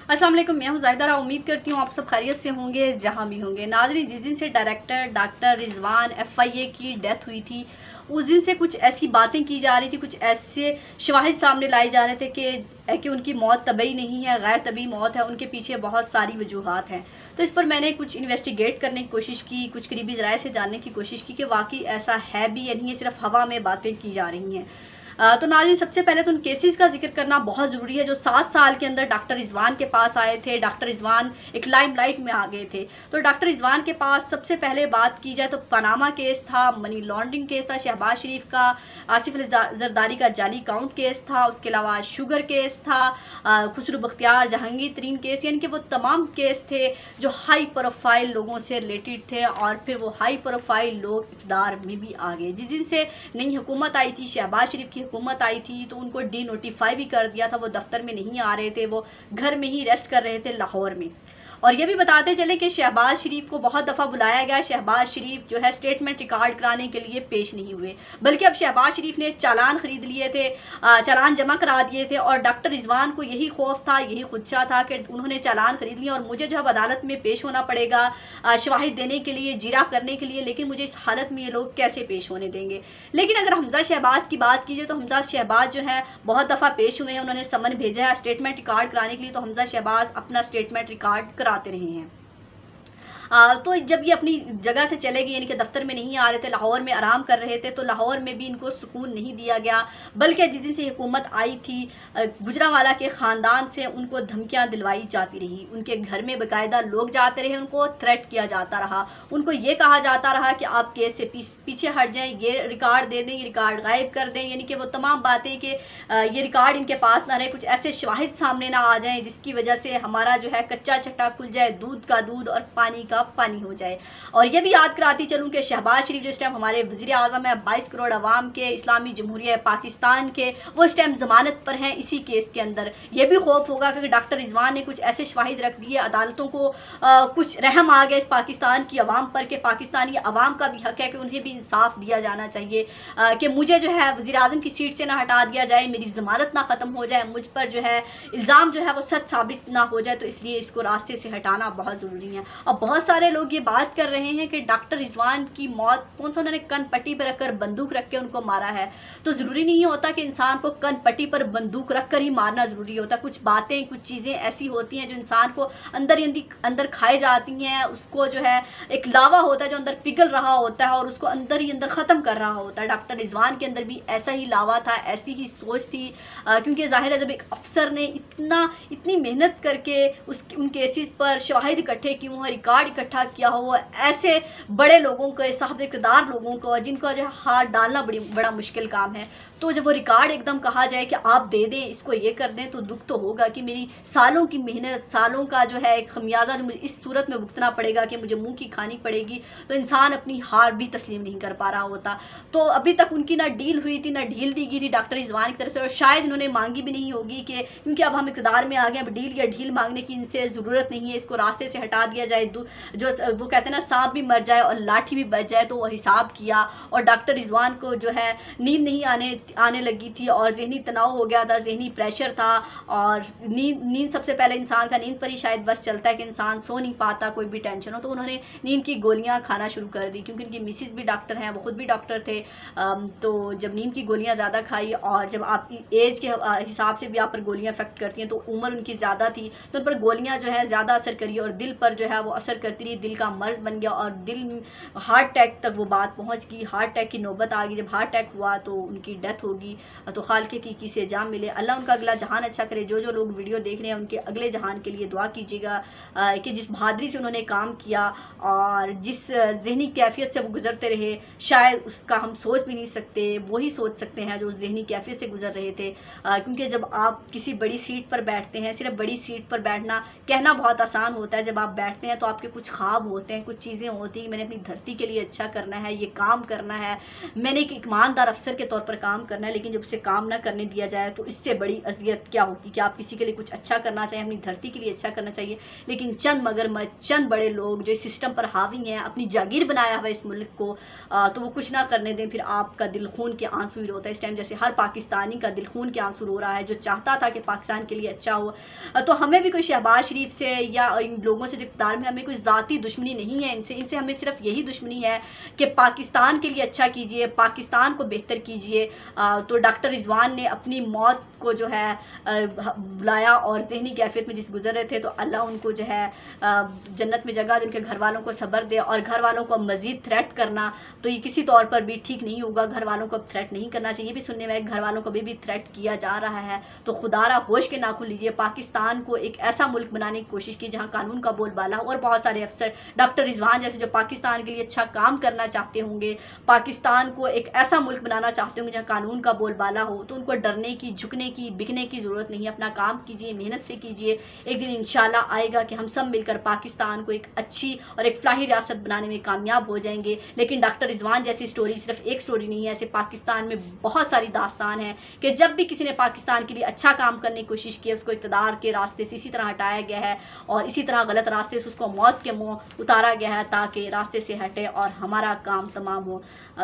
अस्सलाम वालेकुम, मैं हूँ ज़ाहिदा। उम्मीद करती हूँ आप सब खैरियत से होंगे जहाँ भी होंगे। नाज़रीन, जिस दिन से डायरेक्टर डॉक्टर रिजवान FIA की डेथ हुई थी, उस दिन से कुछ ऐसी बातें की जा रही थी, कुछ ऐसे शवाहिद सामने लाए जा रहे थे कि उनकी मौत तबई नहीं है, गैर तबी मौत है, उनके पीछे बहुत सारी वजूहात हैं। तो इस पर मैंने कुछ इन्वेस्टिगेट करने की कोशिश की, कुछ करीबी ज़राए से जानने की कोशिश की कि वाकई ऐसा है भी या नहीं, ये सिर्फ हवा में बातें की जा रही हैं। तो नाज़रीन, सबसे पहले तो उन केसेस का जिक्र करना बहुत ज़रूरी है जो 7 साल के अंदर डॉक्टर रिजवान के पास आए थे। डॉक्टर रिजवान एक लाइमलाइट में आ गए थे। तो डॉक्टर रिजवान के पास सबसे पहले बात की जाए तो पनामा केस था, मनी लॉन्ड्रिंग केस था, शहबाज शरीफ का, आसिफ अली जरदारी का जाली अकाउंट केस था, उसके अलावा शुगर केस था, खुसरू बख्तियार जहांगीर तरीन केस, यानी कि वो तमाम केस थे जो हाई प्रोफाइल लोगों से रिलेटेड थे। और फिर वो हाई प्रोफाइल लोग इक़्तिदार में भी आ गए। जिस दिन से नई हुकूमत आई थी, शहबाज शरीफ की हुकूमत आई थी, तो उनको डीनोटिफाई भी कर दिया था। वो दफ्तर में नहीं आ रहे थे, वो घर में ही रेस्ट कर रहे थे लाहौर में। और ये भी बताते चले कि शहबाज शरीफ को बहुत दफ़ा बुलाया गया। शहबाज शरीफ जो है स्टेटमेंट रिकॉर्ड कराने के लिए पेश नहीं हुए, बल्कि अब शहबाज शरीफ ने चालान खरीद लिए थे, चालान जमा करा दिए थे। और डॉक्टर रिजवान को यही खौफ था, यही खुदशा था कि उन्होंने चालान खरीद लिया और मुझे जो है अदालत में पेश होना पड़ेगा शवाहिद देने के लिए, जीरा करने के लिए, लेकिन मुझे इस हालत में ये लोग कैसे पेश होने देंगे। लेकिन अगर हमजा शहबाज की बात कीजिए तो हमजा शहबाज जो है बहुत दफ़ा पेश हुए हैं, उन्होंने समन भेजा है स्टेटमेंट रिकॉर्ड कराने के लिए, तो हमजा शहबाज अपना स्टेटमेंट रिकॉर्ड कराते रहे हैं। तो जब ये अपनी जगह से चले गए, यानी कि दफ्तर में नहीं आ रहे थे, लाहौर में आराम कर रहे थे, तो लाहौर में भी इनको सुकून नहीं दिया गया। बल्कि जिस दिन से हुकूमत आई थी, गुजरांवाला के ख़ानदान से उनको धमकियां दिलवाई जाती रही। उनके घर में बाकायदा लोग जाते रहे, उनको थ्रेट किया जाता रहा, उनको ये कहा जाता रहा कि आप केस से पीछे हट जाएं, ये रिकॉर्ड दे दें, ये रिकॉर्ड गायब कर दें, यानी कि वो तमाम बातें कि ये रिकॉर्ड इनके पास ना रहे, कुछ ऐसे शवाहिद सामने ना आ जाएं जिसकी वजह से हमारा जो है कच्चा चट्टा खुल जाए, दूध का दूध और पानी का पानी हो जाए। और ये भी याद कराती चलूँ कि शहबाज शरीफ जिस टाइम हमारे वज़ीर आज़म है, 22 करोड़ अवाम के, इस्लामी जमहूरिया पाकिस्तान के, वो इस टाइम ज़मानत पर हैं इसी केस के अंदर। ये भी खौफ होगा कि डॉक्टर रिजवान ने कुछ ऐसे शवाहिद रख दिए, अदालतों को कुछ रहम आ गया इस पाकिस्तान की अवाम पर कि पाकिस्तानी अवाम का भी हक है कि उन्हें भी इंसाफ दिया जाना चाहिए, कि मुझे जो है वज़ीर आज़म की सीट से ना हटा दिया जाए, मेरी ज़मानत ना ख़त्म हो जाए, मुझ पर जो है इल्ज़ाम जो है वो सच साबित ना हो जाए, तो इसलिए इसको रास्ते से हटाना बहुत ज़रूरी है। और बहुत सारे लोग ये बात कर रहे हैं कि डॉक्टर रिजवान की मौत कौन सा उन्होंने कन पट्टी पर रखकर बंदूक रख के उनको मारा है। तो ज़रूरी नहीं होता कि इंसान को कन पट्टी पर बंदूक रख कर ही मारना ज़रूरी होता। कुछ बातें, कुछ चीज़ें ऐसी होती हैं जो इंसान को अंदर खाए जाती हैं। उसको जो है एक लावा होता है जो अंदर पिघल रहा होता है और उसको अंदर ही अंदर ख़त्म कर रहा होता है। डॉक्टर रिजवान के अंदर भी ऐसा ही लावा था, ऐसी ही सोच थी, क्योंकि ज़ाहिर है जब एक अफसर ने इतनी मेहनत करके उन केसेस पर शवाहिद इकट्ठे किए हों, रिकॉर्ड इकट्ठा किया हो, ऐसे बड़े लोगों को, साहब इक़्तिदार लोगों को, जिनका जो हाथ डालना बड़ा मुश्किल काम है, तो जब वो रिकॉर्ड एकदम कहा जाए कि आप दे दें, इसको ये कर दें, तो दुख तो होगा कि मेरी सालों की मेहनत, सालों का जो है एक खमियाजा जो मुझे इस सूरत में भुगतना पड़ेगा कि मुझे मुंह की खानी पड़ेगी। तो इंसान अपनी हार भी तस्लीम नहीं कर पा रहा होता। तो अभी तक उनकी ना डील हुई थी, ना ढील दी गई थी डॉक्टर रिजवान की तरफ से, और शायद इन्होंने मांगी भी नहीं होगी कि क्योंकि अब हम इक़्तिदार में आ गए, अब डील या ढील मांगने की इनसे ज़रूरत नहीं है, इसको रास्ते से हटा दिया जाए। जो वो कहते हैं ना, सांप भी मर जाए और लाठी भी बच जाए, तो वो हिसाब किया। और डॉक्टर रिजवान को जो है नींद नहीं आने लगी थी और जहनी तनाव हो गया था, जहनी प्रेशर था। और नींद सबसे पहले इंसान का नींद पर ही शायद बस चलता है कि इंसान सो नहीं पाता, कोई भी टेंशन हो। तो उन्होंने नींद की गोलियां खाना शुरू कर दी, क्योंकि उनकी मिसिस भी डॉक्टर हैं, वो खुद भी डॉक्टर थे। तो जब नींद की गोलियां ज़्यादा खाई, और जब आपकी एज के हिसाब से भी आप पर गोलियां इफेक्ट करती हैं, तो उम्र उनकी ज़्यादा थी, तो उन पर गोलियाँ जो है ज़्यादा असर करी और दिल पर जो है वो असर करती रही, दिल का मर्ज बन गया और दिल हार्ट अटैक तक वो बात पहुंच गई। हार्ट अटैक की नौबत आ गई। जब हार्ट अटैक हुआ तो उनकी डेथ होगी। तो खालिक की से जान मिले, अल्लाह उनका अगला जहान अच्छा करे। जो लोग वीडियो देख रहे हैं उनके अगले जहान के लिए दुआ कीजिएगा कि जिस बहादुरी से उन्होंने काम किया और जिस जहनी कैफियत से वो गुजरते रहे, शायद उसका हम सोच भी नहीं सकते। वही सोच सकते हैं जो उस जहनी कैफियत से गुजर रहे थे, क्योंकि जब आप किसी बड़ी सीट पर बैठते हैं, सिर्फ बड़ी सीट पर बैठना कहना बहुत आसान होता है, जब आप बैठते हैं तो आपके कुछ ख्वाब होते हैं, कुछ चीज़ें होती हैं। मैंने अपनी धरती के लिए अच्छा करना है, ये काम करना है, मैंने एक ईमानदार अफसर के तौर पर काम کرنا ہے، لیکن جب اسے کام نہ کرنے دیا جائے تو اس سے بڑی اذیت کیا ہوگی کہ آپ کسی کے لیے کچھ اچھا کرنا چاہیں، اپنی دھرتی کے لیے اچھا کرنا چاہیے، لیکن چند مگرمچھ، چند بڑے لوگ جو اس سسٹم پر حاوی ہیں، اپنی جاگیر بنایا ہوا ہے اس ملک کو، تو وہ کچھ نہ کرنے دیں، پھر آپ کا دل خون کے آنسو ہی روتا ہے اس ٹائم، جیسے ہر پاکستانی کا دل خون کے آنسو رو رہا ہے جو چاہتا تھا کہ پاکستان کے لیے اچھا ہو۔ تو ہمیں بھی کوئی شہباز شریف سے یا ان لوگوں سے جو اقتدار میں، ہمیں کوئی ذاتی دشمنی نہیں ہے ان سے ہمیں صرف یہی دشمنی ہے کہ پاکستان کے لیے اچھا کیجئے، پاکستان کو بہتر کیجئے۔ تو ڈاکٹر رضوان نے اپنی موت کو جو ہے بلایا اور ذہنی کیفیت میں جس گزر رہے تھے، تو اللہ ان کو جو ہے جنت میں جگہ دے، ان کے گھر والوں کو صبر دے، اور گھر والوں کو مزید تھریٹ کرنا تو یہ کسی طور پر بھی ٹھیک نہیں ہوگا، گھر والوں کو اب تھریٹ نہیں کرنا چاہیے۔ یہ بھی سننے میں گھر والوں کو بھی تھریٹ کیا جا رہا ہے، تو خدا را ہوش کے ناخن لیجئے، پاکستان کو ایک ایسا ملک بنانے کی کوشش کی جہاں قانون کا بول بالا ہو، اور بہت سارے افسر ڈاکٹر رضوان جیسے جو پاکستان کے لیے اچھا کام کرنا چاہتے ہوں گے، پاکستان کو ایک ایسا ملک بنانا چاہتے ہوں گے جہاں قانون کا بول بالا ہو، تو ان کو ڈرنے کی، جھکنے کی، بکنے کی ضرورت نہیں ہے، اپنا کام کیجئے، محنت سے کیجئے، ایک دن انشاءاللہ آئے گا کہ ہم سب مل کر پاکستان کو ایک اچھی اور ایک فلاحی ریاست بنانے میں کامیاب ہو جائیں گے۔ لیکن ڈاکٹر رضوان جیسی سٹوری صرف ایک سٹوری نہیں ہے، ایسے پاکستان میں بہت ساری داستان ہیں کہ جب بھی کسی نے پاکستان کے لیے اچھا کام کرنے کی کوشش کی ہے، اس کو اقتدار کے راستے سے اسی طرح ہٹایا گیا ہے، اور اسی طرح غلط راستے سے اس کو موت کے منہ اتارا گیا ہے تاکہ راستے سے ہٹے اور ہمارا کام تمام ہو۔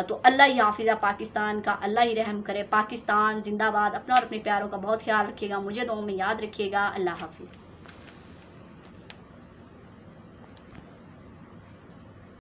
تو اللہ ہی حافظ ہے پاکستان کا، اللہ ہی رحم کرے۔ پاکستان زندہ باد۔ اپنا اور اپنے پیاروں کا بہت خیال رکھیے گا، مجھے دعاؤں میں یاد رکھیے گا۔ اللہ حافظ۔